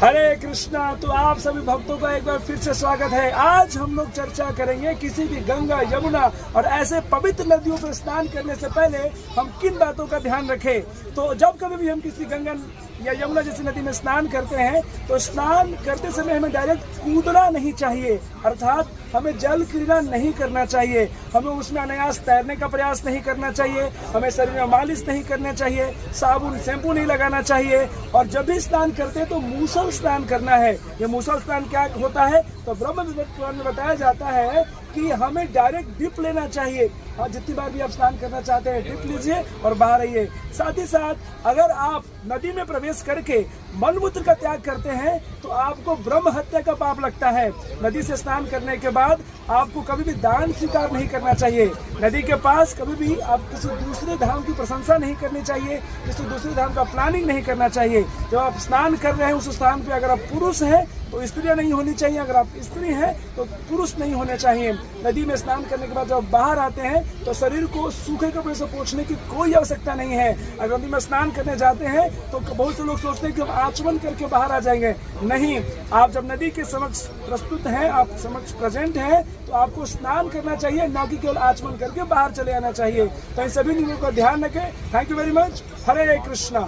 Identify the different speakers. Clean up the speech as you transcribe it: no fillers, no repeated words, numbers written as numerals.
Speaker 1: हरे कृष्णा। तो आप सभी भक्तों का एक बार फिर से स्वागत है। आज हम लोग चर्चा करेंगे किसी भी गंगा, यमुना और ऐसे पवित्र नदियों पर स्नान करने से पहले हम किन बातों का ध्यान रखें। तो जब कभी भी हम किसी गंगा या यमुना जैसी नदी में स्नान करते हैं तो स्नान करते समय हमें डायरेक्ट कूदना नहीं चाहिए, अर्थात हमें जल क्रीड़ा नहीं करना चाहिए। हमें उसमें अनायास तैरने का प्रयास नहीं करना चाहिए, हमें शरीर में मालिश नहीं करना चाहिए, साबुन शैम्पू नहीं लगाना चाहिए। और जब भी स्नान करते हैं तो मूसल स्नान करना है। ये मूसल स्नान क्या होता है? तो ब्रह्म विद्या पुराण में बताया जाता है कि हमें डायरेक्ट डिप लेना चाहिए। और जितनी बार भी आप स्नान करना चाहते हैं डिप लीजिए और बाहर आइए। साथ ही साथ अगर आप नदी में प्रवेश करके मलमूत्र का त्याग करते हैं तो आपको ब्रह्म हत्या का पाप लगता है। नदी से स्नान करने के बाद आपको कभी भी दान स्वीकार नहीं करना चाहिए। नदी के पास कभी भी आप किसी दूसरे धाम की प्रशंसा नहीं करनी चाहिए, किसी दूसरे धाम का प्लानिंग नहीं करना चाहिए। जब आप स्नान कर रहे हैं उस स्थान पे अगर आप पुरुष हैं तो स्त्रियां नहीं होनी चाहिए, अगर आप स्त्री हैं तो पुरुष नहीं होने चाहिए। नदी में स्नान करने के बाद जब बाहर आते हैं तो शरीर को सूखे कपड़े से पोंछने की कोई आवश्यकता नहीं है। अगर नदी में स्नान करने जाते हैं तो बहुत से लोग सोचते हैं कि हम आचमन करके बाहर आ जाएंगे। नहीं, आप जब नदी के समक्ष प्रस्तुत हैं, आप समक्ष प्रेजेंट हैं, तो आपको स्नान करना चाहिए, न कि केवल आचमन करके बाहर चले आना चाहिए। तो इन सभी नियमों का ध्यान रखें। Thank you very much. Hare Krishna.